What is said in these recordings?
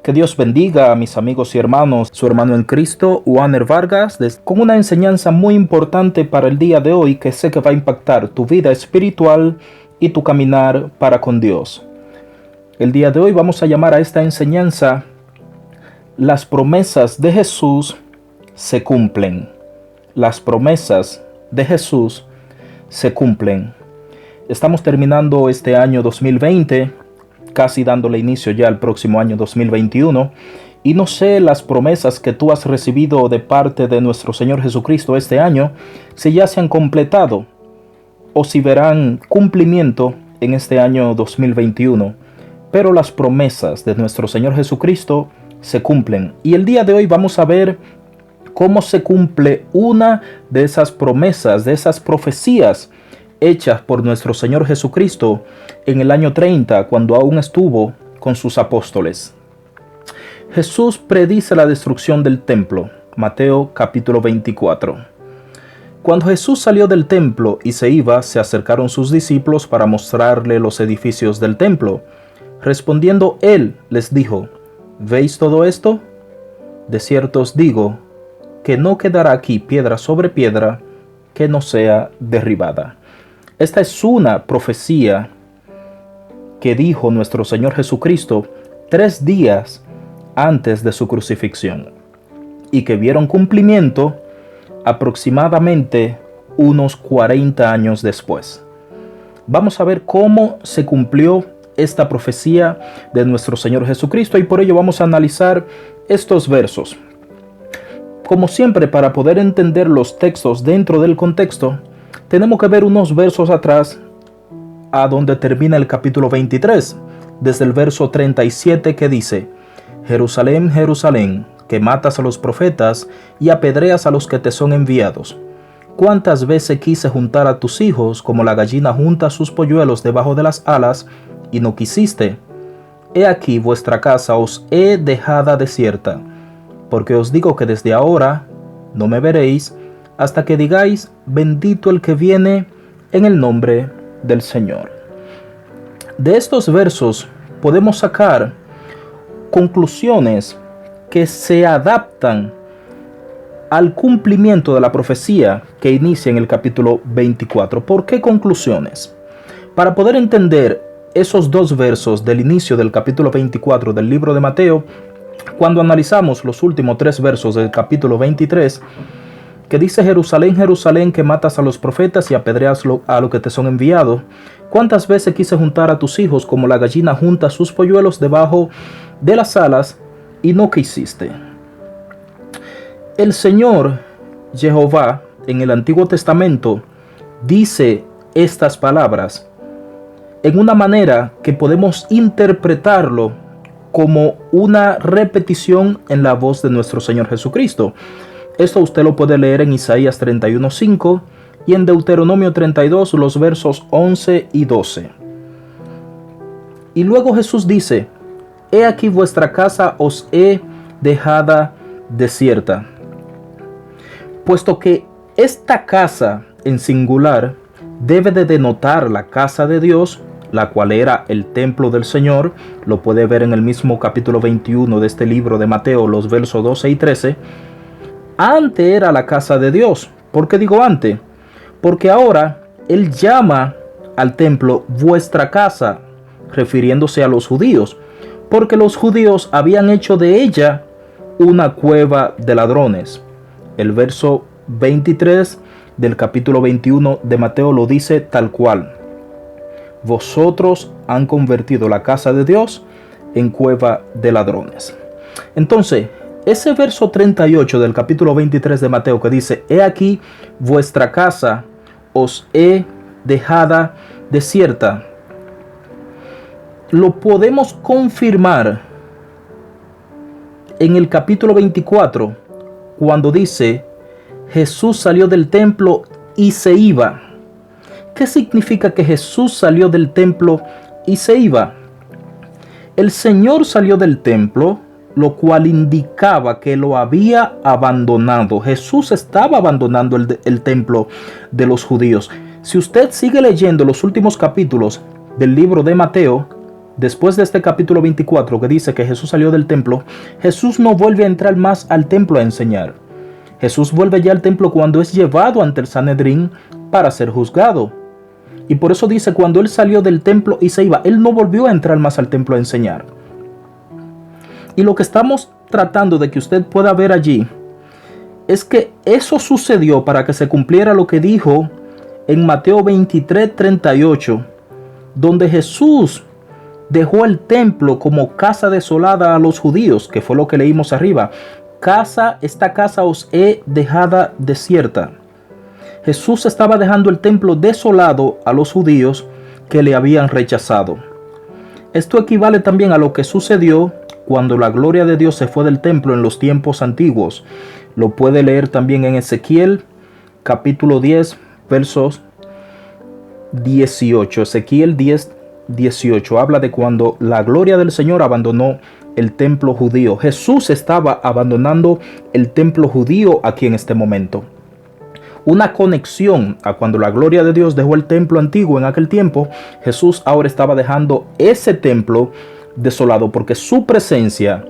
Que Dios bendiga a mis amigos y hermanos, su hermano en Cristo, Wanner Vargas, con una enseñanza muy importante para el día de hoy que sé que va a impactar tu vida espiritual y tu caminar para con Dios. El día de hoy vamos a llamar a esta enseñanza Las promesas de Jesús se cumplen. Las promesas de Jesús se cumplen. Estamos terminando este año 2020, casi dándole inicio ya al próximo año 2021, y no sé las promesas que tú has recibido de parte de nuestro Señor Jesucristo este año, si ya se han completado o si verán cumplimiento en este año 2021. Pero las promesas de nuestro Señor Jesucristo se cumplen. Y el día de hoy vamos a ver cómo se cumple una de esas promesas, de esas profecías hechas por nuestro Señor Jesucristo en el año 30, cuando aún estuvo con sus apóstoles. Jesús predice la destrucción del templo. Mateo capítulo 24. Cuando Jesús salió del templo y se iba, se acercaron sus discípulos para mostrarle los edificios del templo. Respondiendo él, les dijo: ¿Veis todo esto? De cierto os digo que no quedará aquí piedra sobre piedra que no sea derribada. Esta es una profecía que dijo nuestro Señor Jesucristo 3 días antes de su crucifixión y que vieron cumplimiento aproximadamente unos 40 años después. Vamos a ver cómo se cumplió esta profecía de nuestro Señor Jesucristo y por ello vamos a analizar estos versos. Como siempre, para poder entender los textos dentro del contexto, tenemos que ver unos versos atrás a donde termina el capítulo 23, desde el verso 37 que dice: Jerusalén, Jerusalén, que matas a los profetas y apedreas a los que te son enviados. ¿Cuántas veces quise juntar a tus hijos como la gallina junta sus polluelos debajo de las alas, y no quisiste? He aquí vuestra casa os he dejada desierta, porque os digo que desde ahora no me veréis, hasta que digáis: bendito el que viene en el nombre del Señor. De estos versos podemos sacar conclusiones que se adaptan al cumplimiento de la profecía que inicia en el capítulo 24. ¿Por qué conclusiones? Para poder entender esos 2 versos del inicio del capítulo 24 del libro de Mateo, cuando analizamos los últimos 3 versos del capítulo 23, que dice: Jerusalén, Jerusalén, que matas a los profetas y apedreas a los que te son enviados. ¿Cuántas veces quise juntar a tus hijos como la gallina junta sus polluelos debajo de las alas, y no quisiste? El Señor Jehová en el Antiguo Testamento dice estas palabras en una manera que podemos interpretarlo como una repetición en la voz de nuestro Señor Jesucristo. Esto usted lo puede leer en Isaías 31:5 y en Deuteronomio 32, los versos 11 y 12. Y luego Jesús dice: He aquí vuestra casa os he dejada desierta. Puesto que esta casa en singular debe de denotar la casa de Dios, la cual era el templo del Señor. Lo puede ver en el mismo capítulo 21 de este libro de Mateo, los versos 12 y 13. Antes era la casa de Dios. ¿Por qué digo antes? Porque ahora Él llama al templo vuestra casa, refiriéndose a los judíos, porque los judíos habían hecho de ella una cueva de ladrones. El verso 23 del capítulo 21 de Mateo lo dice tal cual: vosotros han convertido la casa de Dios en cueva de ladrones. Entonces, ese verso 38 del capítulo 23 de Mateo que dice: He aquí vuestra casa os he dejada desierta, lo podemos confirmar en el capítulo 24, cuando dice: Jesús salió del templo y se iba. ¿Qué significa que Jesús salió del templo y se iba? El Señor salió del templo, lo cual indicaba que lo había abandonado. Jesús estaba abandonando el templo de los judíos. Si usted sigue leyendo los últimos capítulos del libro de Mateo, Después de este capítulo 24 que dice que Jesús salió del templo, Jesús no vuelve a entrar más al templo a enseñar. Jesús vuelve ya al templo cuando es llevado ante el Sanedrín para ser juzgado. Y por eso dice, cuando él salió del templo y se iba, él no volvió a entrar más al templo a enseñar. Y lo que estamos tratando de que usted pueda ver allí es que eso sucedió para que se cumpliera lo que dijo en Mateo 23:38, donde Jesús dejó el templo como casa desolada a los judíos, que fue lo que leímos arriba. Esta casa os he dejada desierta. Jesús estaba dejando el templo desolado a los judíos que le habían rechazado. Esto equivale también a lo que sucedió cuando la gloria de Dios se fue del templo en los tiempos antiguos. Lo puede leer también en Ezequiel capítulo 10 versos 18. Ezequiel 10:18 habla de cuando la gloria del Señor abandonó el templo judío. Jesús estaba abandonando el templo judío aquí en este momento. Una conexión a cuando la gloria de Dios dejó el templo antiguo en aquel tiempo. Jesús ahora estaba dejando ese templo desolado, porque su presencia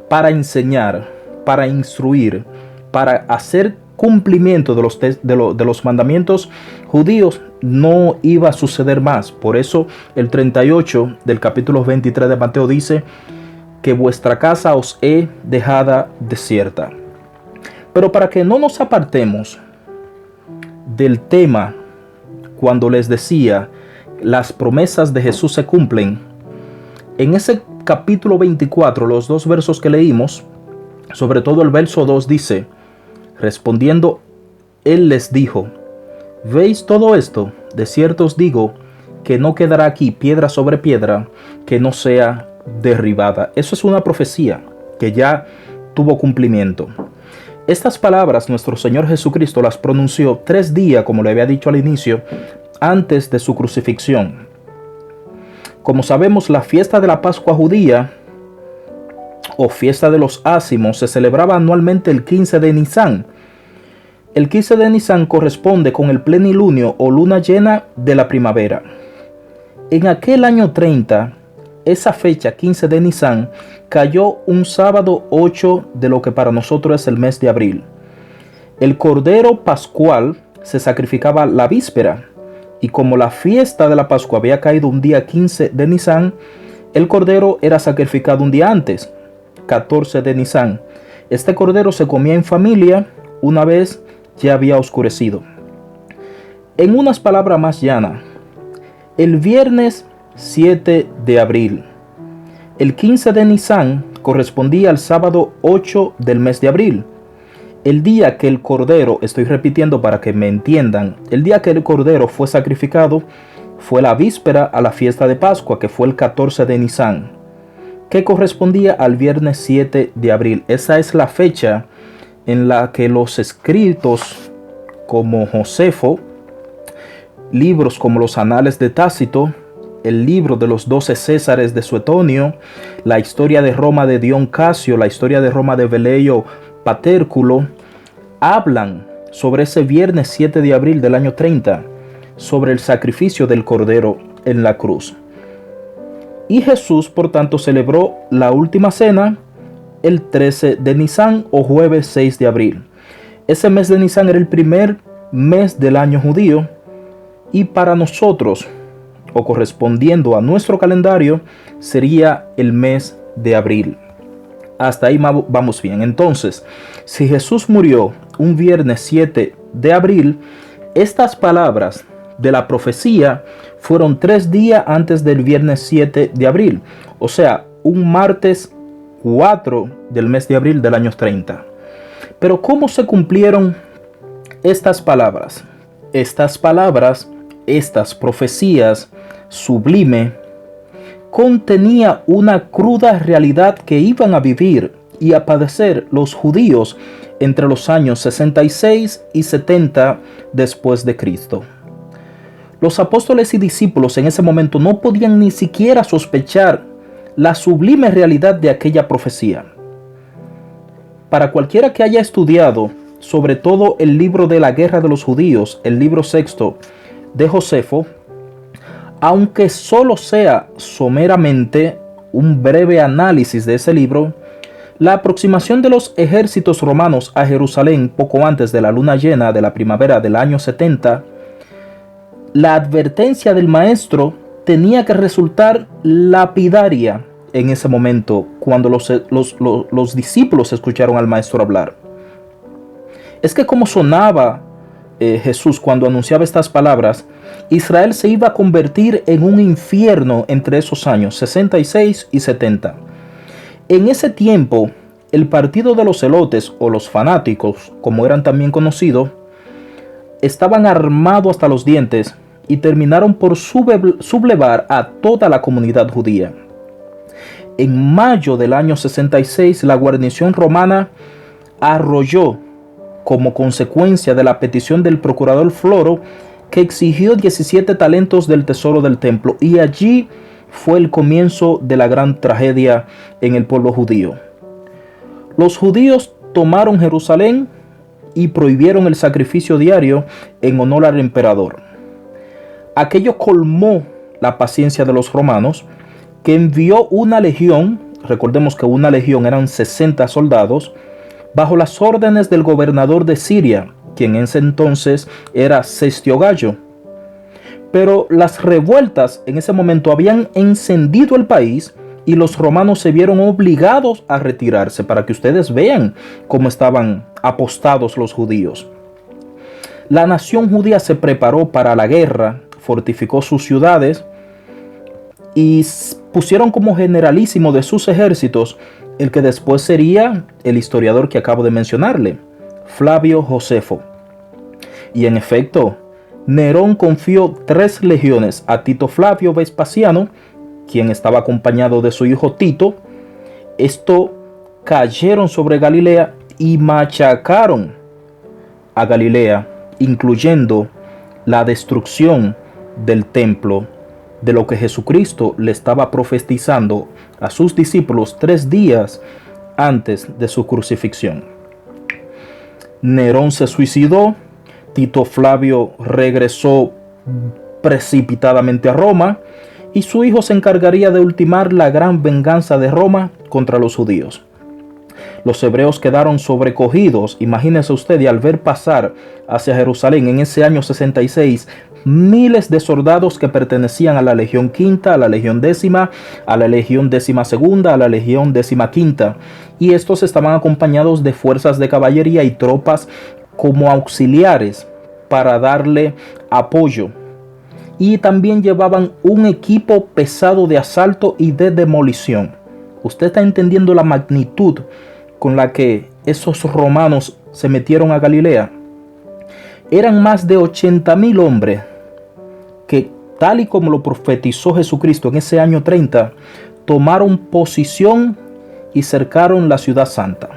para enseñar, para instruir, para hacer cumplimiento de los mandamientos judíos no iba a suceder más. Por eso el 38 del capítulo 23 de Mateo dice que vuestra casa os he dejada desierta. Pero para que no nos apartemos del tema, cuando les decía las promesas de Jesús se cumplen, en ese capítulo 24, los dos versos que leímos, sobre todo el verso 2 dice, respondiendo, él les dijo, ¿veis todo esto? De cierto os digo que no quedará aquí piedra sobre piedra que no sea derribada. Eso es una profecía que ya tuvo cumplimiento. Estas palabras nuestro Señor Jesucristo las pronunció 3 días, como le había dicho al inicio, antes de su crucifixión. Como sabemos, la fiesta de la Pascua judía o fiesta de los ácimos se celebraba anualmente el 15 de Nisán. El 15 de Nisán corresponde con el plenilunio o luna llena de la primavera. En aquel año 30, esa fecha 15 de Nisán cayó un sábado 8 de lo que para nosotros es el mes de abril. El cordero pascual se sacrificaba la víspera, y como la fiesta de la Pascua había caído un día 15 de Nisán, el cordero era sacrificado un día antes, 14 de Nisán. Este cordero se comía en familia una vez ya había oscurecido. En unas palabras más llanas, el viernes 7 de abril, el 15 de Nisán correspondía al sábado 8 del mes de abril. El día que el cordero, estoy repitiendo para que me entiendan, el día que el cordero fue sacrificado fue la víspera a la fiesta de Pascua, que fue el 14 de Nisán, que correspondía al viernes 7 de abril. Esa es la fecha en la que los escritos como Josefo, libros como los Anales de Tácito, el libro de los 12 Césares de Suetonio, la historia de Roma de Dion Casio, la historia de Roma de Velleio Patérculo, hablan sobre ese viernes 7 de abril del año 30, sobre el sacrificio del cordero en la cruz. Y Jesús, por tanto, celebró la última cena el 13 de Nisán o jueves 6 de abril. Ese mes de Nisán era el primer mes del año judío, y para nosotros, o correspondiendo a nuestro calendario, sería el mes de abril. Hasta ahí vamos bien. Entonces, si Jesús murió un viernes 7 de abril, estas palabras de la profecía fueron 3 días antes del viernes 7 de abril, o sea, un martes 4 del mes de abril del año 30. Pero ¿cómo se cumplieron estas palabras? Estas profecías sublime contenía una cruda realidad que iban a vivir y a padecer los judíos entre los años 66 y 70 después de Cristo. Los apóstoles y discípulos en ese momento no podían ni siquiera sospechar la sublime realidad de aquella profecía. Para cualquiera que haya estudiado sobre todo el libro de la guerra de los judíos, el libro sexto de Josefo, Aunque solo sea someramente un breve análisis de ese libro, la aproximación de los ejércitos romanos a Jerusalén poco antes de la luna llena de la primavera del año 70, la advertencia del maestro tenía que resultar lapidaria en ese momento cuando los discípulos escucharon al maestro hablar. Es que como sonaba Jesús cuando anunciaba estas palabras, Israel se iba a convertir en un infierno entre esos años 66 y 70. En ese tiempo, el partido de los celotes o los fanáticos, como eran también conocidos, estaban armados hasta los dientes y terminaron por sublevar a toda la comunidad judía. En mayo del año 66, la guarnición romana arrolló, como consecuencia de la petición del procurador Floro, que exigió 17 talentos del tesoro del templo, y allí fue el comienzo de la gran tragedia en el pueblo judío. Los judíos tomaron Jerusalén y prohibieron el sacrificio diario en honor al emperador. Aquello colmó la paciencia de los romanos, que envió una legión, recordemos que una legión eran 60 soldados, bajo las órdenes del gobernador de Siria, quien en ese entonces era Cestio Gallo. Pero las revueltas en ese momento habían encendido el país y los romanos se vieron obligados a retirarse, para que ustedes vean cómo estaban apostados los judíos. La nación judía se preparó para la guerra, fortificó sus ciudades y pusieron como generalísimo de sus ejércitos el que después sería el historiador que acabo de mencionarle, Flavio Josefo. Y en efecto, Nerón confió 3 legiones a Tito Flavio Vespasiano, quien estaba acompañado de su hijo Tito. Esto cayeron sobre Galilea y machacaron a Galilea, incluyendo la destrucción del templo, de lo que Jesucristo le estaba profetizando a sus discípulos 3 días antes de su crucifixión. Nerón se suicidó, Tito Flavio regresó precipitadamente a Roma y su hijo se encargaría de ultimar la gran venganza de Roma contra los judíos. Los hebreos quedaron sobrecogidos, imagínense usted, y al ver pasar hacia Jerusalén en ese año 66 miles de soldados que pertenecían a la Legión Quinta, a la Legión Décima, a la Legión Décima Segunda, a la Legión Décima Quinta, y estos estaban acompañados de fuerzas de caballería y tropas como auxiliares para darle apoyo. Y también llevaban un equipo pesado de asalto y de demolición. Usted está entendiendo la magnitud con la que esos romanos se metieron a Galilea. Eran más de 80,000 hombres que, tal y como lo profetizó Jesucristo en ese año 30, tomaron posición y cercaron la ciudad santa.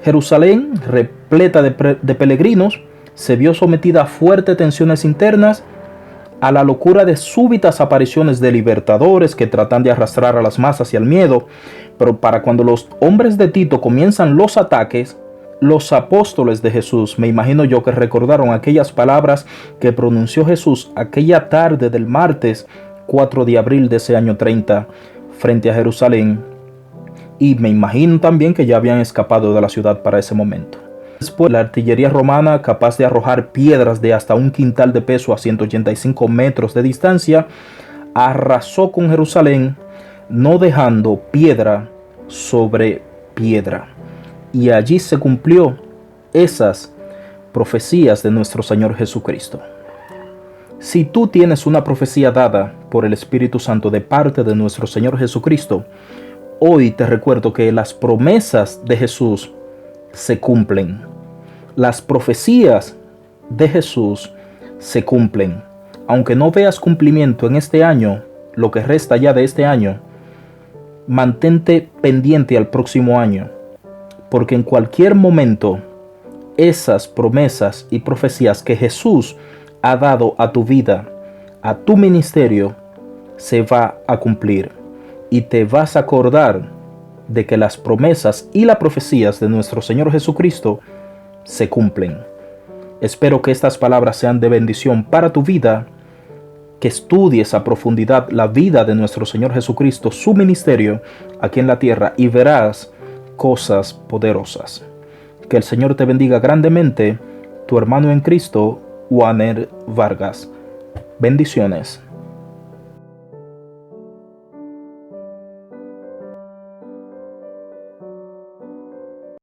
Jerusalén, repleta de peregrinos, se vio sometida a fuertes tensiones internas, a la locura de súbitas apariciones de libertadores que tratan de arrastrar a las masas y al miedo. Pero para cuando los hombres de Tito comienzan los ataques, los apóstoles de Jesús, me imagino yo, que recordaron aquellas palabras que pronunció Jesús aquella tarde del martes 4 de abril de ese año 30 frente a Jerusalén, y me imagino también que ya habían escapado de la ciudad para ese momento. Después, la artillería romana, capaz de arrojar piedras de hasta 1 quintal de peso a 185 metros de distancia, arrasó con Jerusalén, no dejando piedra sobre piedra. Y allí se cumplió esas profecías de nuestro Señor Jesucristo. Si tú tienes una profecía dada por el Espíritu Santo de parte de nuestro Señor Jesucristo, hoy te recuerdo que las promesas de Jesús se cumplen. Las profecías de Jesús se cumplen. Aunque no veas cumplimiento en este año, lo que resta ya de este año, mantente pendiente al próximo año, porque en cualquier momento esas promesas y profecías que Jesús ha dado a tu vida, a tu ministerio, se va a cumplir, y te vas a acordar de que las promesas y las profecías de nuestro Señor Jesucristo se cumplen. Espero que estas palabras sean de bendición para tu vida que estudies a profundidad la vida de nuestro Señor Jesucristo, su ministerio aquí en la tierra, y verás cosas poderosas. Que el Señor te bendiga grandemente, tu hermano en Cristo, Waner Vargas. Bendiciones.